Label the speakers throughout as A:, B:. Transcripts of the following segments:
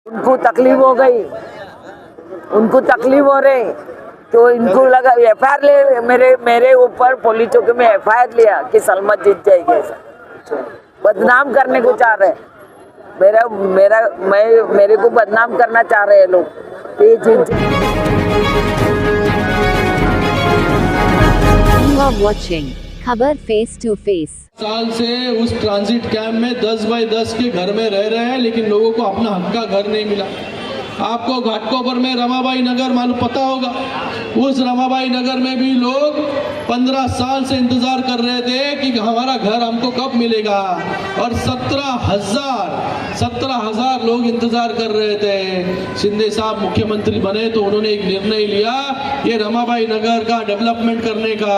A: उनको तकलीफ हो गई, उनको तकलीफ हो रही तो इनको लगा एफआईआर ले, मेरे ऊपर पुलिस चौकी में एफआईआर लिया कि सलमा जीत जाएगी। ऐसा बदनाम करने को चाह रहे, मेरे को बदनाम करना चाह रहे हैं लोग। ये जीत
B: You are watching खबर फेस टू फेस।
C: साल से उस ट्रांजिट कैंप में 10 बाय 10 के घर में रह रहे हैं, लेकिन लोगों को अपना हक का घर नहीं मिला। आपको घाटकोपर में रमाबाई नगर मालूम पता होगा, उस रमाबाई नगर में भी लोग 15 साल से इंतजार कर रहे थे कि हमारा घर हमको कब मिलेगा, और 17,000 लोग इंतजार कर रहे थे। शिंदे साहब मुख्यमंत्री बने तो उन्होंने एक निर्णय लिया, ये रमाबाई नगर का डेवलपमेंट करने का।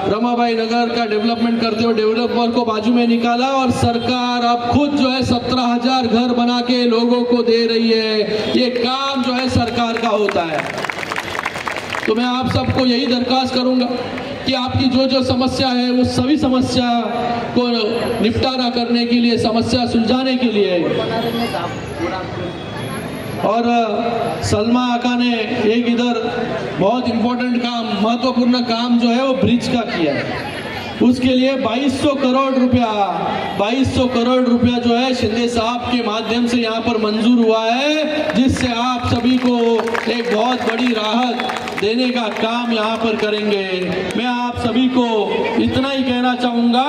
C: रमाबाई नगर का डेवलपमेंट करते हुए डेवलपर को बाजू में निकाला और सरकार अब खुद जो है 17,000 घर बना के लोगों को दे रही है। ये काम जो है सरकार का होता है। तो मैं आप सबको यही दरखास्त करूंगा कि आपकी जो समस्या है वो सभी समस्या को निपटारा करने के लिए, समस्या सुलझाने के लिए, और सलमा आका ने एक इधर बहुत इंपॉर्टेंट काम, महत्वपूर्ण काम जो है वो ब्रिज का किया है। उसके लिए 2200 करोड़ रुपया जो है शिंदे साहब के माध्यम से यहाँ पर मंजूर हुआ है, जिससे आप सभी को एक बहुत बड़ी राहत देने का काम यहाँ पर करेंगे। मैं आप सभी को इतना ही कहना चाहूँगा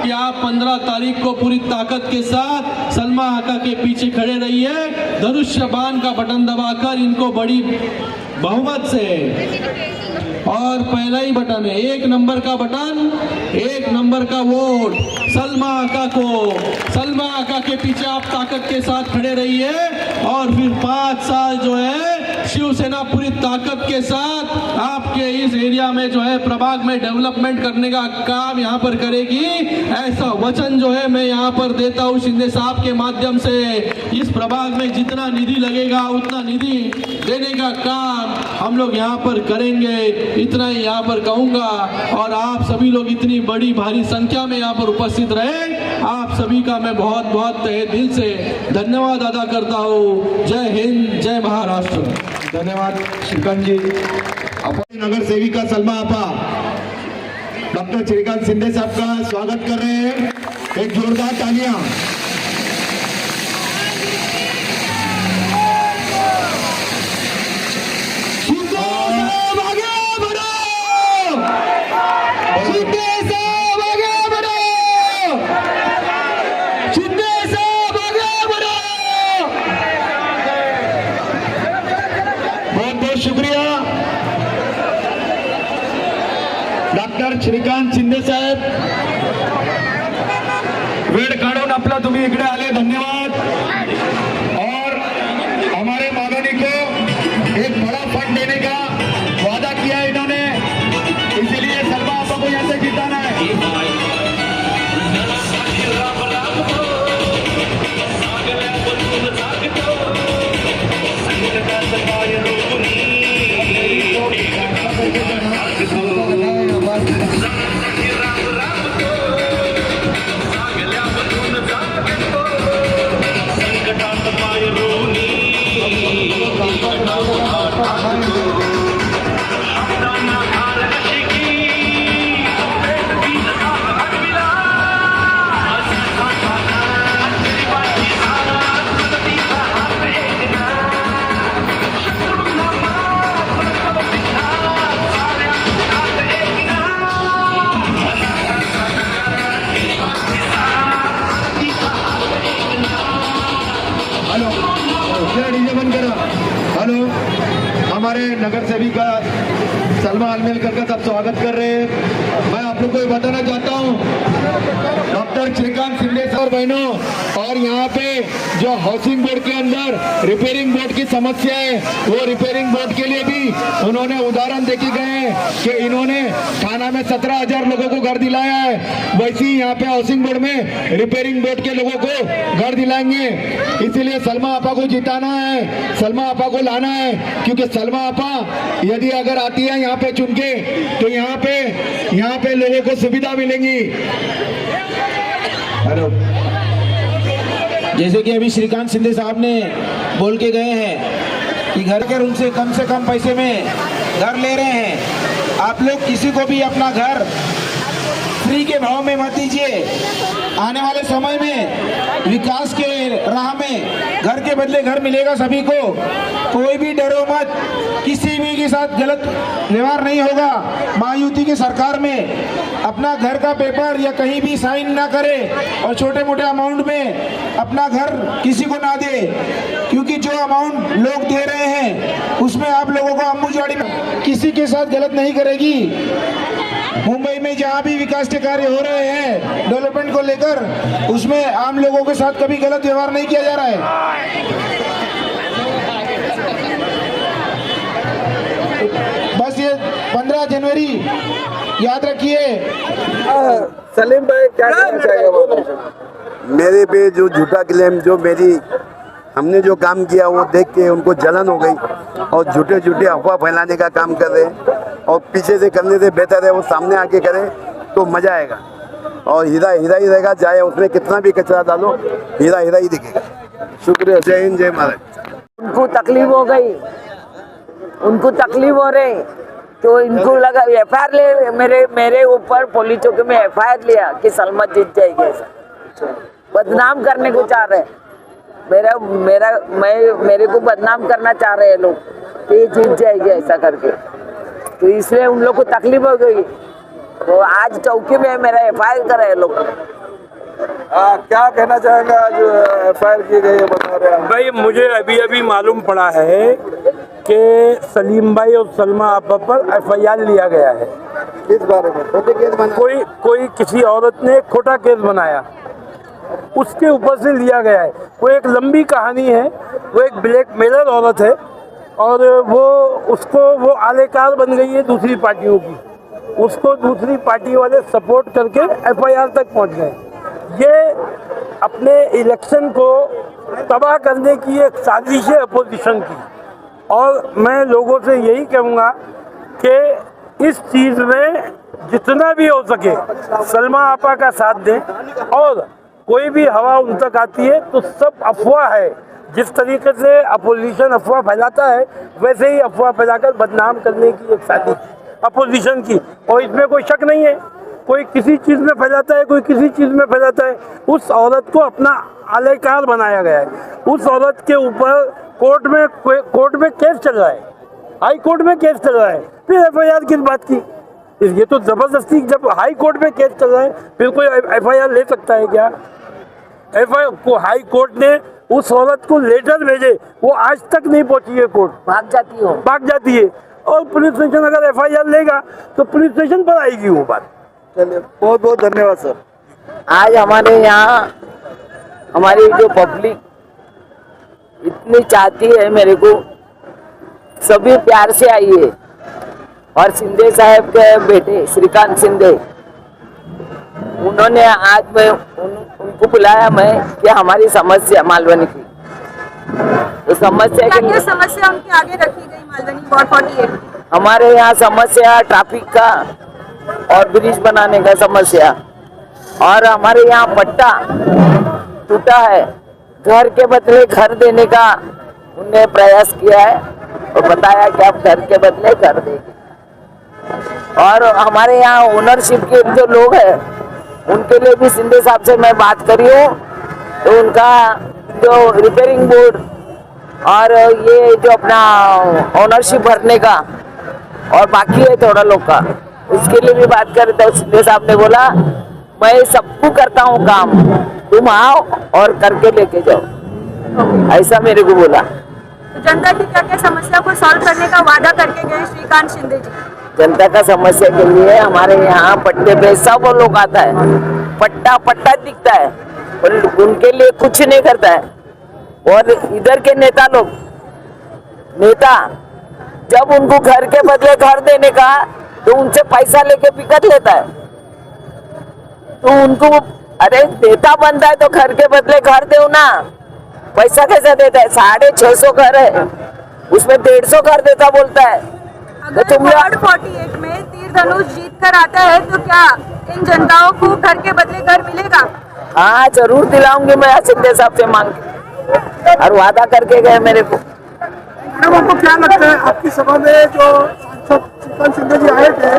C: कि आप 15 तारीख को पूरी ताकत के साथ सलमा आका के पीछे खड़े रहिए। धनुष्य बाण का बटन दबाकर इनको बड़ी बहुमत से, और पहला ही बटन है, 1 नंबर का बटन, 1 नंबर का वोट सलमा आका को। सलमा आका के पीछे आप ताकत के साथ खड़े रहिए, और फिर 5 साल जो है शिवसेना पूरी ताकत के साथ आपके इस एरिया में जो है प्रभाग में डेवलपमेंट करने का काम यहाँ पर करेगी। ऐसा वचन जो है मैं यहाँ पर देता हूँ शिंदे साहब के माध्यम से। इस प्रभाग में जितना निधि लगेगा उतना निधि देने का काम हम लोग यहाँ पर करेंगे, इतना ही यहाँ पर कहूँगा। और आप सभी लोग इतनी बड़ी भारी संख्या में यहाँ पर उपस्थित रहे, आप सभी का मैं बहुत बहुत तहे दिल से धन्यवाद अदा करता हूँ। जय हिंद, जय महाराष्ट्र।
D: धन्यवाद श्रीकांत जी। अपनी नगर सेविका सलमा आपा डॉक्टर श्रीकांत शिंदे साहब का स्वागत कर रहे हैं, एक जोरदार तालियां। शुक्रिया डॉक्टर श्रीकांत शिंदे साहेब, वेळ काढून आपला तुम्ही इकडे आले, धन्यवाद। और हमारे माननीय को एक बड़ा फंड देने का वादा किया है इन्होंने, इसीलिए सलमा आपा को यहाँ से जिताना है। हेलो, हमारे नगर सेविका सलमा अलमेलकर का सब स्वागत कर रहे हैं। मैं आप लोग को बताना चाहता हूँ, डॉक्टर श्रीकांत शिंदे सर बहनों, और यहाँ पे जो हाउसिंग बोर्ड के अंदर रिपेयरिंग बोर्ड की समस्या है, वो रिपेयरिंग बोर्ड के लिए भी उन्होंने उदाहरण देके गए कि इन्होंने थाना में 17,000 लोगों को घर दिलाया है, वैसे ही यहाँ पे हाउसिंग बोर्ड में रिपेयरिंग बोर्ड के लोगों को घर दिलाएंगे। इसीलिए सलमा आपा को जिताना है, सलमा आपा को लाना है, क्योंकि सलमा आपा यदि अगर आती है यहाँ पे चुन के, तो यहाँ पे लोगों को सुविधा मिलेंगी। हेलो,
E: जैसे कि अभी श्रीकांत शिंदे साहब ने बोल के गए हैं कि घर के उनसे कम पैसे में घर ले रहे हैं। आप लोग किसी को भी अपना घर फ्री के भाव में मत दीजिए। आने वाले समय में विकास के राह में घर के बदले घर मिलेगा सभी को। कोई भी डरो मत, किसी भी के साथ गलत व्यवहार नहीं होगा। महायुति की सरकार में अपना घर का पेपर या कहीं भी साइन ना करे और छोटे मोटे अमाउंट में अपना घर किसी को ना दे, क्योंकि जो अमाउंट लोग दे रहे हैं उसमें आप लोगों को अंबुजाड़ी में किसी के साथ गलत नहीं करेगी। मुंबई में जहाँ भी विकास के कार्य हो रहे हैं डेवलपमेंट को लेकर, उसमें आम लोगों के साथ कभी गलत व्यवहार नहीं किया जा रहा है। बस ये 15 जनवरी याद रखिए।
F: सलीम भाई क्या कहना चाहेगा?
G: मेरे पे जो झूठा क्लेम, जो हमने जो काम किया वो देख के उनको जलन हो गई और झूठे झूठे अफवाह फैलाने का काम कर रहे हैं। और पीछे से करने से बेहतर है वो सामने आके करे तो मजा आएगा। और हीरा हीरा ही रहेगा, चाहे उसमें कितना भी कचरा डालो, हीरा हीरा ही दिखेगा। शुक्रिया। जय हिंद, जय महाराज।
A: उनको तकलीफ हो गई, उनको तकलीफ हो रही तो इनको लगा एफआईआर ले, मेरे ऊपर पुलिस चौकी में एफआईआर लिया कि सलमा जीत जाएगी। ऐसा बदनाम करने को चाह रहे, मेरे को बदनाम करना चाह रहे हैं लोग कि ये जीत जाएगी ऐसा करके। तो इसलिए उन लोग को तकलीफ हो गई तो आज चौकी में मेरा एफआईआर कर रहे लोग।
F: क्या कहना चाहेंगे? आज एफआईआर की गई है बता रहे हैं
H: भाई। मुझे अभी मालूम पड़ा है कि सलीम भाई और सलमा आपा पर एफआईआर लिया गया है।
G: किस बारे में? खोटे केस बना?
H: कोई किसी औरत ने खोटा केस बनाया, उसके ऊपर से लिया गया है। वो एक लंबी कहानी है। वो एक ब्लैकमेलर औरत है और वो आलेकार बन गई है दूसरी पार्टियों की। उसको दूसरी पार्टी वाले सपोर्ट करके एफआईआर तक पहुंच गए। ये अपने इलेक्शन को तबाह करने की एक साजिश है अपोजिशन की। और मैं लोगों से यही कहूँगा कि इस चीज़ में जितना भी हो सके सलमा आपा का साथ दें। और कोई भी हवा उन तक आती है तो सब अफवाह है। जिस तरीके से अपोजिशन अफवाह फैलाता है वैसे ही अफवाह फैलाकर बदनाम करने की एक साजिश अपोजिशन की। और इसमें कोई शक नहीं है, कोई किसी चीज़ में फैलाता है, कोई किसी चीज़ में फैलाता है। उस औरत को अपना आलेकार बनाया गया है। उस औरत के ऊपर कोर्ट में केस चल रहा है, हाई कोर्ट में केस चल रहा है, फिर एफआईआर किस बात की? ये तो जबरदस्ती, जब हाई कोर्ट में केस चल रहा है फिर कोई एफआईआर ले सकता है क्या? एफआईआर को हाई कोर्ट ने उस औरत को लेटर भेजे, वो आज तक नहीं पहुंची है कोर्ट, भाग जाती है। और पुलिस स्टेशन अगर एफआईआर लेगा तो पुलिस स्टेशन पर आएगी वो बात।
F: चलिए, बहुत बहुत धन्यवाद सर।
A: आज हमारे यहाँ हमारी जो पब्लिक इतनी चाहती है मेरे को, सभी प्यार से आई है। और शिंदे साहब के बेटे श्रीकांत शिंदे, उन्होंने आज उनको बुलाया मैं कि हमारी समस्या मालवनी की, तो समस्या
I: क्या समस्या उनकी आगे रखी गई मालवनी वार्ड 48?
A: हमारे यहाँ समस्या ट्रैफिक का और ब्रिज बनाने का समस्या, और हमारे यहाँ पट्टा टूटा है, घर के बदले घर देने का उन्हें प्रयास किया है और बताया कि आप घर के बदले घर देंगे। और हमारे यहाँ ओनरशिप के जो लोग हैं उनके लिए भी शिंदे साहब से मैं बात करी हूँ, तो उनका जो रिपेयरिंग बोर्ड और ये जो अपना ओनरशिप भरने का और बाकी है थोड़ा लोग का, उसके लिए भी बात करे तो शिंदे साहब ने बोला मैं सबको करता हूँ काम, तुम आओ और करके लेके जाओ, ऐसा मेरे को बोला।
I: तो जनता की क्या क्या समस्या को सॉल्व करने का वादा करके गए श्रीकांत शिंदे जी?
A: जनता का समस्या के लिए हमारे यहाँ पट्टे पे सब लोग आता है, पट्टा दिखता है और उनके लिए कुछ नहीं करता है। और इधर के नेता जब उनको घर के बदले घर देने का तो उनसे पैसा लेके बिकट लेता है। तो उनको अरे नेता बनता है तो घर के बदले घर दो ना, पैसा कैसे देता है? 650 घर है, उसमें 150 घर देता बोलता है।
I: अगर वार्ड 48 में तीर धनुष जीत कर आता है तो क्या इन जनताओं को घर के बदले घर मिलेगा?
A: हाँ जरूर दिलाऊंगी मैं शिंदे साहब से मांग के, और वादा करके गए मेरे को।
H: मैडम आपको क्या लगता है आपकी सभा में जो सांसद श्रीकांत शिंदे जी आए थे,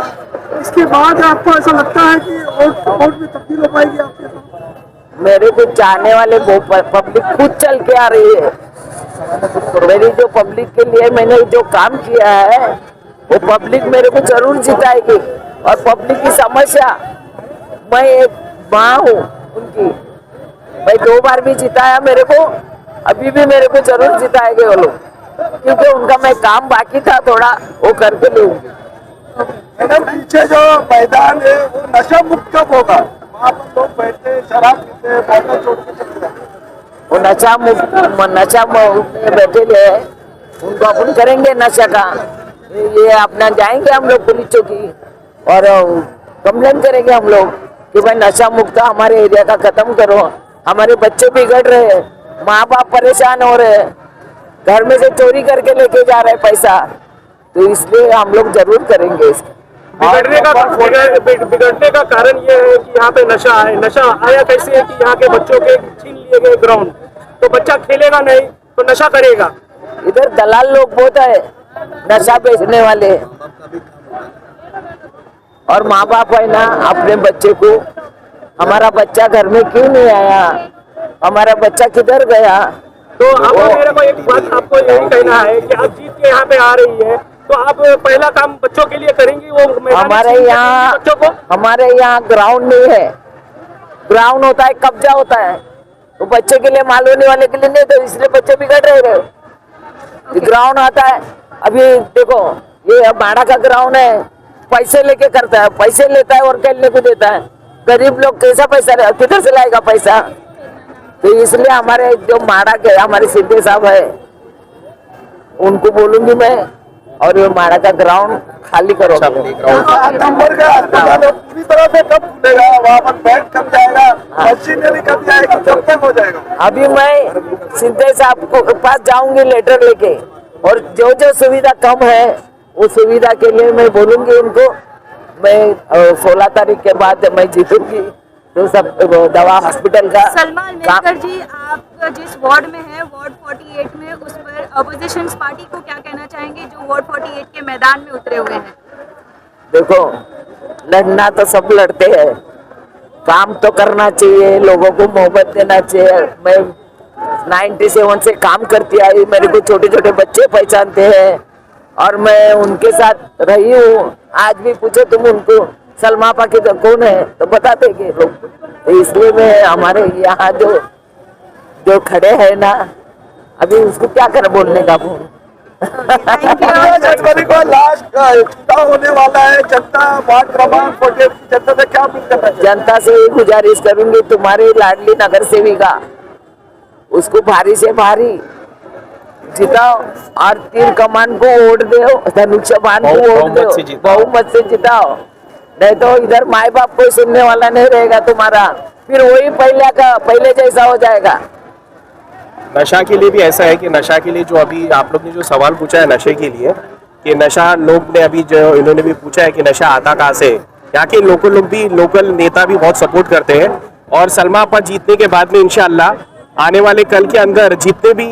H: इसके बाद आपको ऐसा लगता है कि वोट में तब्दील हो पाएगी आपके साथ?
A: मेरे को चाहने वाले वो पब्लिक खुद चल के आ रही है। मेरी जो पब्लिक के लिए मैंने जो काम किया है वो पब्लिक मेरे को जरूर जिताएगी। और पब्लिक की समस्या, मैं एक माँ हूँ उनकी, मैं 2 बार भी जिताया मेरे को, अभी भी मेरे को जरूर जिताएंगे वो लोग, क्योंकि उनका मैं काम बाकी था थोड़ा, वो करके लूंगी।
F: मैडम पीछे जो मैदान है वो नशा मुक्त कब होगा? वहाँ पर लोग बैठते शराब पीते बोतल छोड़ के चले जाते।
A: वो नशा मुक्त में बैठे हुए उनको अपन करेंगे नशा का। ये अपना जाएंगे हम लोग पुलिस चौकी और कंप्लेन करेंगे हम लोग कि भाई नशा मुक्त हमारे एरिया का खत्म करो। हमारे बच्चे बिगड़ रहे हैं, माँ बाप परेशान हो रहे हैं, घर में से चोरी करके लेके जा रहे हैं पैसा, तो इसलिए हम लोग जरूर करेंगे इसको।
H: बिगड़ने का कारण ये है कि यहाँ पे नशा है। नशा आया कैसे है कि यहाँ के बच्चों के छीन लिए गए ग्राउंड, तो बच्चा खेलेगा नहीं तो नशा करेगा।
A: इधर दलाल लोग बहुत है, नशा बेचने वाले, और माँ बाप है ना अपने बच्चे को, हमारा बच्चा घर में क्यों नहीं आया, हमारा बच्चा किधर गया।
H: तो अब मेरे को एक बात आपको यही कहना है कि आप जीत के यहाँ पे आ रही है, तो आप पहला काम बच्चों के लिए करेंगी वो
A: हमारे यहाँ ग्राउंड नहीं है। ग्राउंड होता है, कब्जा होता है, तो बच्चे के लिए माल होने वाले के लिए नहीं, तो इसलिए बच्चे बिगड़ रहे हैं। ग्राउंड आता है, अभी देखो ये बाड़ा का ग्राउंड है, पैसे लेके करता है, पैसे लेता है और खेलने को देता है। गरीब लोग कैसा पैसा किधर से लाएगा पैसा। तो इसलिए हमारे जो माड़ा के हमारे शिंदे साहब है उनको बोलूंगी मैं, और ये माड़ा का ग्राउंड खाली करो।
F: नंबर का अस्पताल पूरी तरह से कब खुलेगा? वहाँ पर बेड कब जाएगा? मशीनरी कब जाएगी? कब तक हो जाएगा?
A: अभी मैं शिंदे साहब को पास जाऊंगी लेटर लेके, और जो जो सुविधा कम है उस सुविधा के लिए मैं बोलूंगी उनको। मैं 16 तारीख के बाद मैं जीतूंगी तो सब दवा हॉस्पिटल का।
I: सलमा अलमेलकर जी, आप जिस वार्ड में है, वार्ड 48 में, उस पर अपोजिशन पार्टी को क्या कहना चाहेंगे जो वार्ड 48 के मैदान में उतरे हुए हैं?
A: देखो, लड़ना तो सब लड़ते हैं, काम तो करना चाहिए, लोगों को मोहब्बत देना चाहिए। मैं 97 से काम करती आई, मेरे को छोटे छोटे बच्चे पहचानते हैं और मैं उनके साथ रही हूँ। आज भी पूछो तुम उनको सलमा आपा के कौन है तो बता देंगे लोग। तो इसलिए मैं हमारे यहाँ जो खड़े हैं ना, अभी उसको क्या कर बोलने का
F: जनवरी को लास्ट चुनाव होने वाला है। जनता वार्ड क्रमांक 48 की जनता से क्या अपील करना चाहिए?
A: जनता से ये गुजारिश करूंगी, तुम्हारी लाडली नगर सेविका उसको भारी से भारी जिताओ और तीर कमान को वोट दो, धनुष्यबाण को वोट दो, बहुमत से जिताओ। नहीं तो इधर माए बाप कोई सुनने वाला नहीं रहेगा तुम्हारा, फिर वही पहले जैसा हो जाएगा।
J: नशा के लिए भी ऐसा है कि नशा के लिए जो अभी आप लोग ने जो सवाल पूछा है नशे के लिए, कि नशा लोग ने अभी जो इन्होंने भी पूछा है कि नशा आता कहाँ से, यहाँ के लोकल नेता भी बहुत सपोर्ट करते हैं। और सलमा आपा जीतने के बाद में इंशाअल्लाह आने वाले कल के अंदर जितने भी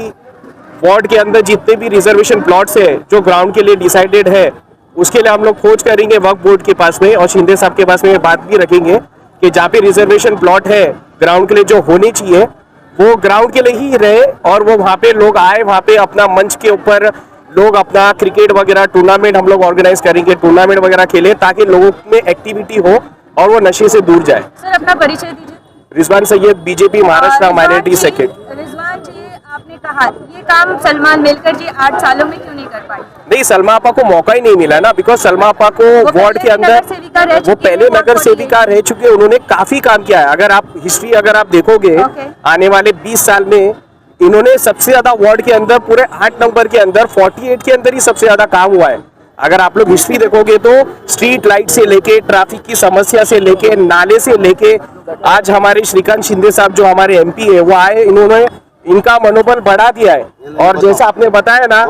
J: वार्ड के अंदर जितने भी रिजर्वेशन प्लॉट्स है जो ग्राउंड के लिए डिसाइडेड है, उसके लिए हम लोग खोज करेंगे वक्फ बोर्ड के पास में, और शिंदे साहब के पास में बात भी रखेंगे कि जहाँ पे रिजर्वेशन प्लॉट है ग्राउंड के लिए जो होने चाहिए वो ग्राउंड के लिए ही रहे, और वो वहाँ पे लोग आए, वहाँ पे अपना मंच के ऊपर लोग अपना क्रिकेट वगैरह टूर्नामेंट हम लोग ऑर्गेनाइज करेंगे, टूर्नामेंट वगैरह खेले ताकि लोगों में एक्टिविटी हो और वो नशे से दूर जाए।
I: सर अपना परिचय दीजिए।
J: Rizwan Syed, BJP Maharashtra minority secretary.
I: Rizwan ji, आपने कहा ये काम सलमा अलमेलकर जी 8 सालों में क्यों नहीं कर पाई?
J: नहीं, सलमा आपा को मौका ही नहीं मिला ना, बिकॉज सलमा आपा को वार्ड के अंदर वो पहले नगर सेविका रह चुके, उन्होंने काफी काम किया है। अगर आप हिस्ट्री अगर आप देखोगे आने वाले 20 साल में इन्होंने सबसे ज्यादा वार्ड के अंदर पूरे 8 नंबर के अंदर 48 के अंदर ही सबसे ज्यादा काम हुआ है। अगर आप लोग हिस्ट्री देखोगे तो स्ट्रीट लाइट से लेके ट्रैफिक की समस्या से लेके नाले से लेके आज हमारे श्रीकांत शिंदे साहब जो हमारे एमपी है वो आए, इन्होंने इनका मनोबल बढ़ा दिया है। और जैसा आपने बताया ना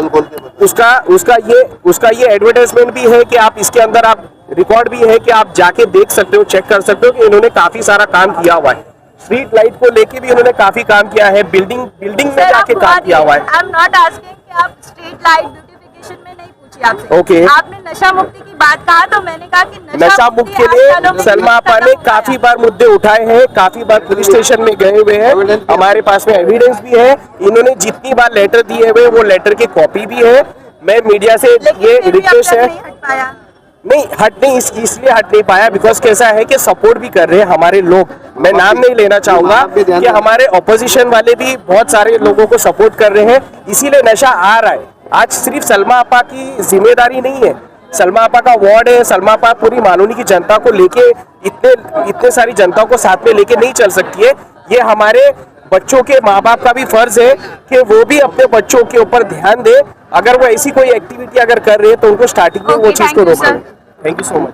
J: उसका ये एडवर्टाइजमेंट भी है कि आप इसके अंदर आप रिकॉर्ड भी है कि आप जाके देख सकते हो, चेक कर सकते हो कि इन्होंने काफी सारा काम किया हुआ है। स्ट्रीट लाइट को लेके भी उन्होंने काफी काम किया है, बिल्डिंग में जाके काम किया हुआ है।
I: आई एम नॉट आस्किंग कि आप स्ट्रीट लाइट ब्यूटिफिकेशन में नहीं पूछी आपसे।
J: Okay.
I: आपने नशा मुक्ति की बात कहा तो मैंने कहा कि
J: नशा मुक्ति के लिए सलमा आपा ने काफी बार मुद्दे उठाए हैं, काफी बार पुलिस स्टेशन में गए हुए हैं, हमारे पास में एविडेंस भी है। इन्होंने जितनी बार लेटर दिए हुए वो लेटर की कॉपी भी है। मैं मीडिया से ये रिक्वेस्ट है, नहीं हट नहीं इसलिए हट नहीं पाया बिकॉज कैसा है कि सपोर्ट भी कर रहे हैं हमारे लोग। मैं नाम नहीं लेना चाहूंगा कि हमारे ऑपोजिशन वाले भी बहुत सारे लोगों को सपोर्ट कर रहे हैं, इसीलिए नशा आ रहा है। आज सिर्फ सलमा आपा की जिम्मेदारी नहीं है, सलमा आपा का वार्ड है, सलमा आपा पूरी मानूनी की जनता को लेके इतने सारी जनता को साथ में लेके नहीं चल सकती है। ये हमारे बच्चों के माँ बाप का भी फर्ज है कि वो भी अपने बच्चों के ऊपर ध्यान दे। अगर वो ऐसी कोई एक्टिविटी अगर कर रहे हैं तो उनको स्टार्टिंग में वो चीज को रोकें। Thank you so much.